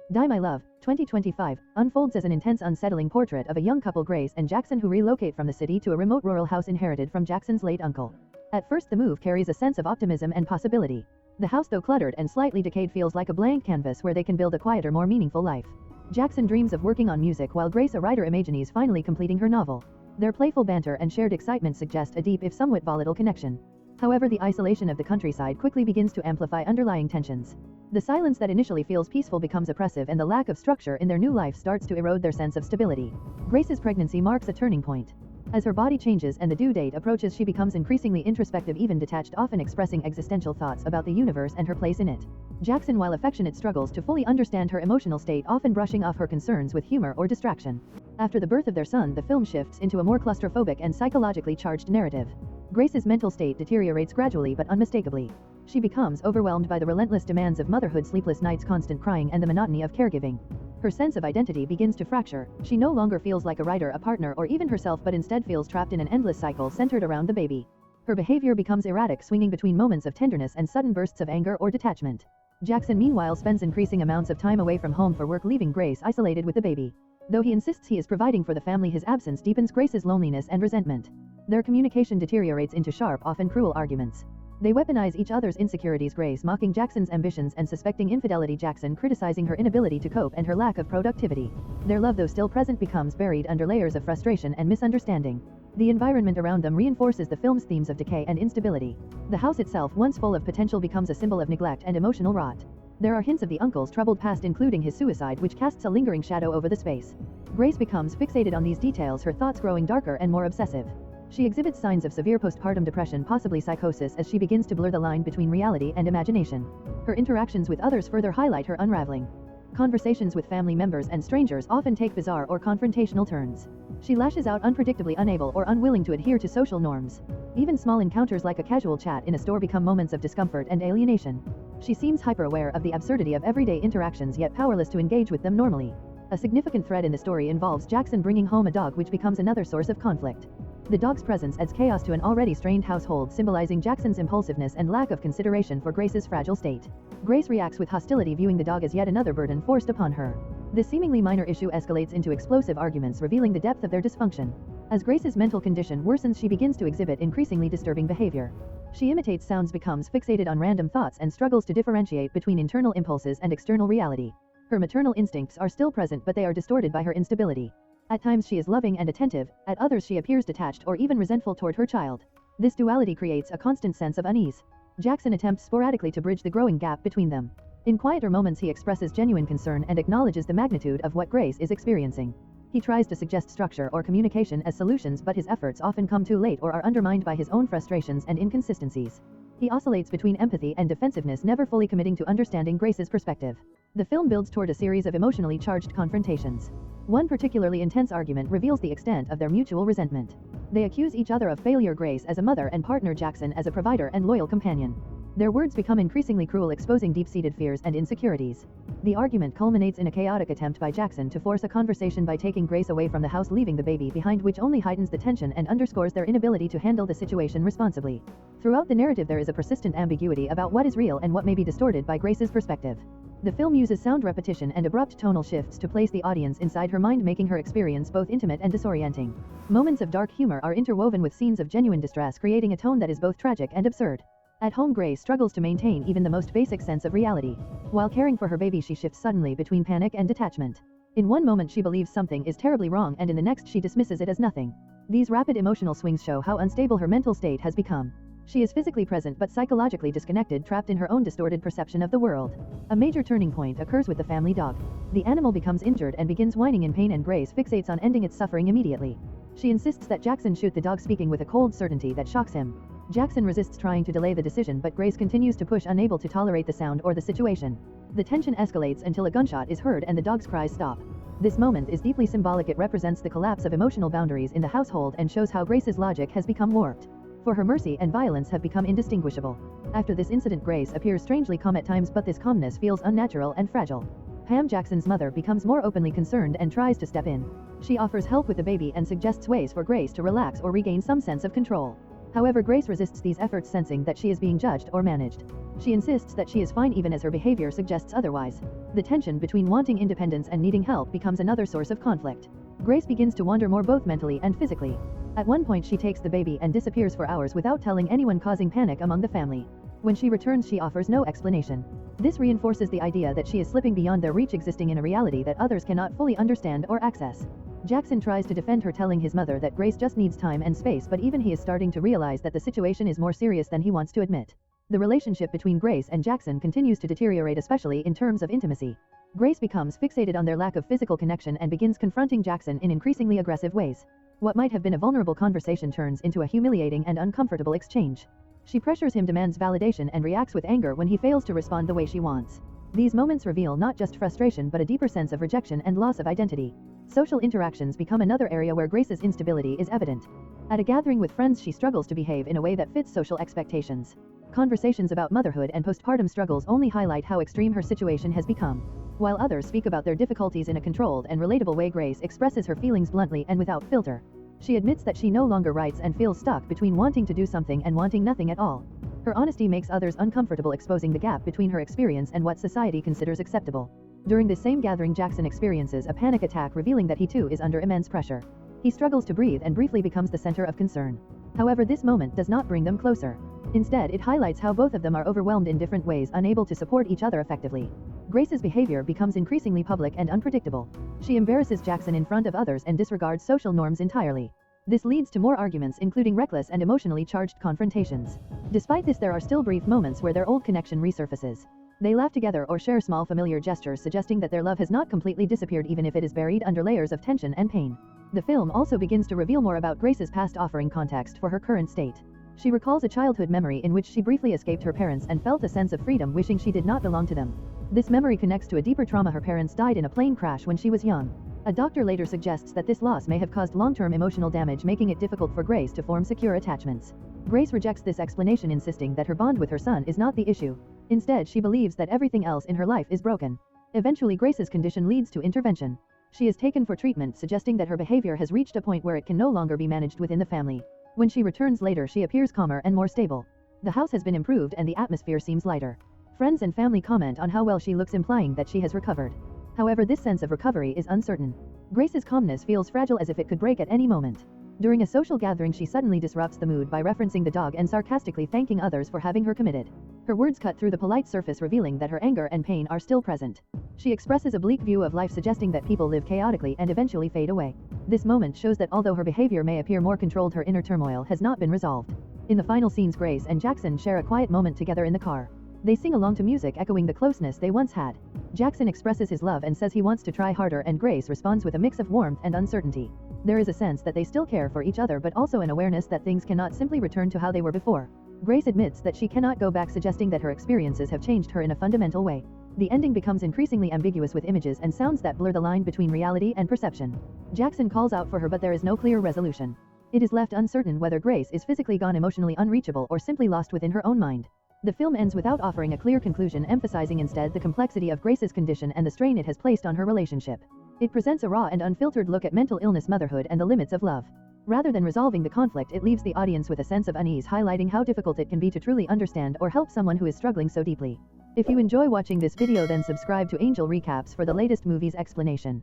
Die My Love, 2025, unfolds as an intense, unsettling portrait of a young couple, Grace and Jackson, who relocate from the city to a remote rural house inherited from Jackson's late uncle. At first, the move carries a sense of optimism and possibility. The house, though cluttered and slightly decayed, feels like a blank canvas where they can build a quieter, more meaningful life. Jackson dreams of working on music while Grace, a writer, imagines finally completing her novel. Their playful banter and shared excitement suggest a deep, if somewhat volatile, connection. However, the isolation of the countryside quickly begins to amplify underlying tensions. The silence that initially feels peaceful becomes oppressive, and the lack of structure in their new life starts to erode their sense of stability. Grace's pregnancy marks a turning point. As her body changes and the due date approaches, she becomes increasingly introspective, even detached, often expressing existential thoughts about the universe and her place in it. Jackson, while affectionate, struggles to fully understand her emotional state, often brushing off her concerns with humor or distraction. After the birth of their son, the film shifts into a more claustrophobic and psychologically charged narrative. Grace's mental state deteriorates gradually but unmistakably. She becomes overwhelmed by the relentless demands of motherhood, sleepless nights, constant crying, and the monotony of caregiving. Her sense of identity begins to fracture. She no longer feels like a writer, a partner, or even herself, but instead feels trapped in an endless cycle centered around the baby. Her behavior becomes erratic, swinging between moments of tenderness and sudden bursts of anger or detachment. Jackson, meanwhile, spends increasing amounts of time away from home for work, leaving Grace isolated with the baby. Though he insists he is providing for the family, his absence deepens Grace's loneliness and resentment. Their communication deteriorates into sharp, often cruel arguments. They weaponize each other's insecurities, Grace mocking Jackson's ambitions and suspecting infidelity, Jackson criticizing her inability to cope and her lack of productivity. Their love, though still present, becomes buried under layers of frustration and misunderstanding. The environment around them reinforces the film's themes of decay and instability. The house itself, once full of potential, becomes a symbol of neglect and emotional rot. There are hints of the uncle's troubled past, including his suicide, which casts a lingering shadow over the space. Grace becomes fixated on these details, her thoughts growing darker and more obsessive. She exhibits signs of severe postpartum depression, possibly psychosis, as she begins to blur the line between reality and imagination. Her interactions with others further highlight her unraveling. Conversations with family members and strangers often take bizarre or confrontational turns. She lashes out, unpredictably, unable or unwilling to adhere to social norms. Even small encounters like a casual chat in a store become moments of discomfort and alienation. She seems hyper-aware of the absurdity of everyday interactions, yet powerless to engage with them normally. A significant thread in the story involves Jackson bringing home a dog, which becomes another source of conflict. The dog's presence adds chaos to an already strained household, symbolizing Jackson's impulsiveness and lack of consideration for Grace's fragile state. Grace reacts with hostility, viewing the dog as yet another burden forced upon her. This seemingly minor issue escalates into explosive arguments, revealing the depth of their dysfunction. As Grace's mental condition worsens, she begins to exhibit increasingly disturbing behavior. She imitates sounds, becomes fixated on random thoughts, and struggles to differentiate between internal impulses and external reality. Her maternal instincts are still present, but they are distorted by her instability. At times she is loving and attentive, at others she appears detached or even resentful toward her child. This duality creates a constant sense of unease. Jackson attempts sporadically to bridge the growing gap between them. In quieter moments, he expresses genuine concern and acknowledges the magnitude of what Grace is experiencing. He tries to suggest structure or communication as solutions, but his efforts often come too late or are undermined by his own frustrations and inconsistencies. He oscillates between empathy and defensiveness, never fully committing to understanding Grace's perspective. The film builds toward a series of emotionally charged confrontations. One particularly intense argument reveals the extent of their mutual resentment. They accuse each other of failure, Grace as a mother and partner, Jackson as a provider and loyal companion. Their words become increasingly cruel, exposing deep-seated fears and insecurities. The argument culminates in a chaotic attempt by Jackson to force a conversation by taking Grace away from the house, leaving the baby behind, which only heightens the tension and underscores their inability to handle the situation responsibly. Throughout the narrative, there is a persistent ambiguity about what is real and what may be distorted by Grace's perspective. The film uses sound repetition and abrupt tonal shifts to place the audience inside her mind, making her experience both intimate and disorienting. Moments of dark humor are interwoven with scenes of genuine distress, creating a tone that is both tragic and absurd. At home, Grace struggles to maintain even the most basic sense of reality. While caring for her baby, she shifts suddenly between panic and detachment. In one moment she believes something is terribly wrong, and in the next she dismisses it as nothing. These rapid emotional swings show how unstable her mental state has become. She is physically present but psychologically disconnected, trapped in her own distorted perception of the world. A major turning point occurs with the family dog. The animal becomes injured and begins whining in pain, and Grace fixates on ending its suffering immediately. She insists that Jackson shoot the dog, speaking with a cold certainty that shocks him. Jackson resists, trying to delay the decision, but Grace continues to push, unable to tolerate the sound or the situation. The tension escalates until a gunshot is heard and the dog's cries stop. This moment is deeply symbolic. It represents the collapse of emotional boundaries in the household and shows how Grace's logic has become warped. For her, mercy and violence have become indistinguishable. After this incident, Grace appears strangely calm at times, but this calmness feels unnatural and fragile. Pam, Jackson's mother, becomes more openly concerned and tries to step in. She offers help with the baby and suggests ways for Grace to relax or regain some sense of control. However, Grace resists these efforts, sensing that she is being judged or managed. She insists that she is fine even as her behavior suggests otherwise. The tension between wanting independence and needing help becomes another source of conflict. Grace begins to wander more both mentally and physically. At one point she takes the baby and disappears for hours without telling anyone, causing panic among the family. When she returns, she offers no explanation. This reinforces the idea that she is slipping beyond their reach, existing in a reality that others cannot fully understand or access. Jackson tries to defend her, telling his mother that Grace just needs time and space, but even he is starting to realize that the situation is more serious than he wants to admit. The relationship between Grace and Jackson continues to deteriorate, especially in terms of intimacy. Grace becomes fixated on their lack of physical connection and begins confronting Jackson in increasingly aggressive ways. What might have been a vulnerable conversation turns into a humiliating and uncomfortable exchange. She pressures him, demands validation, and reacts with anger when he fails to respond the way she wants. These moments reveal not just frustration but a deeper sense of rejection and loss of identity. Social interactions become another area where Grace's instability is evident. At a gathering with friends, she struggles to behave in a way that fits social expectations. Conversations about motherhood and postpartum struggles only highlight how extreme her situation has become. While others speak about their difficulties in a controlled and relatable way, Grace expresses her feelings bluntly and without filter. She admits that she no longer writes and feels stuck between wanting to do something and wanting nothing at all. Her honesty makes others uncomfortable, exposing the gap between her experience and what society considers acceptable. During this same gathering, Jackson experiences a panic attack, revealing that he too is under immense pressure. He struggles to breathe and briefly becomes the center of concern. However, this moment does not bring them closer. Instead, it highlights how both of them are overwhelmed in different ways, unable to support each other effectively. Grace's behavior becomes increasingly public and unpredictable. She embarrasses Jackson in front of others and disregards social norms entirely. This leads to more arguments, including reckless and emotionally charged confrontations. Despite this, there are still brief moments where their old connection resurfaces. They laugh together or share small familiar gestures, suggesting that their love has not completely disappeared, even if it is buried under layers of tension and pain. The film also begins to reveal more about Grace's past, offering context for her current state. She recalls a childhood memory in which she briefly escaped her parents and felt a sense of freedom, wishing she did not belong to them. This memory connects to a deeper trauma. Her parents died in a plane crash when she was young. A doctor later suggests that this loss may have caused long-term emotional damage, making it difficult for Grace to form secure attachments. Grace rejects this explanation, insisting that her bond with her son is not the issue. Instead, she believes that everything else in her life is broken. Eventually, Grace's condition leads to intervention. She is taken for treatment, suggesting that her behavior has reached a point where it can no longer be managed within the family. When she returns later, she appears calmer and more stable. The house has been improved and the atmosphere seems lighter. Friends and family comment on how well she looks, implying that she has recovered. However, this sense of recovery is uncertain. Grace's calmness feels fragile, as if it could break at any moment. During a social gathering, she suddenly disrupts the mood by referencing the dog and sarcastically thanking others for having her committed. Her words cut through the polite surface, revealing that her anger and pain are still present. She expresses a bleak view of life, suggesting that people live chaotically and eventually fade away. This moment shows that although her behavior may appear more controlled, her inner turmoil has not been resolved. In the final scenes, Grace and Jackson share a quiet moment together in the car. They sing along to music, echoing the closeness they once had. Jackson expresses his love and says he wants to try harder, and Grace responds with a mix of warmth and uncertainty. There is a sense that they still care for each other, but also an awareness that things cannot simply return to how they were before. Grace admits that she cannot go back, suggesting that her experiences have changed her in a fundamental way. The ending becomes increasingly ambiguous, with images and sounds that blur the line between reality and perception. Jackson calls out for her, but there is no clear resolution. It is left uncertain whether Grace is physically gone, emotionally unreachable, or simply lost within her own mind. The film ends without offering a clear conclusion, emphasizing instead the complexity of Grace's condition and the strain it has placed on her relationship. It presents a raw and unfiltered look at mental illness, motherhood, and the limits of love. Rather than resolving the conflict, it leaves the audience with a sense of unease, highlighting how difficult it can be to truly understand or help someone who is struggling so deeply. If you enjoy watching this video, then subscribe to Angel Recaps for the latest movies explanation.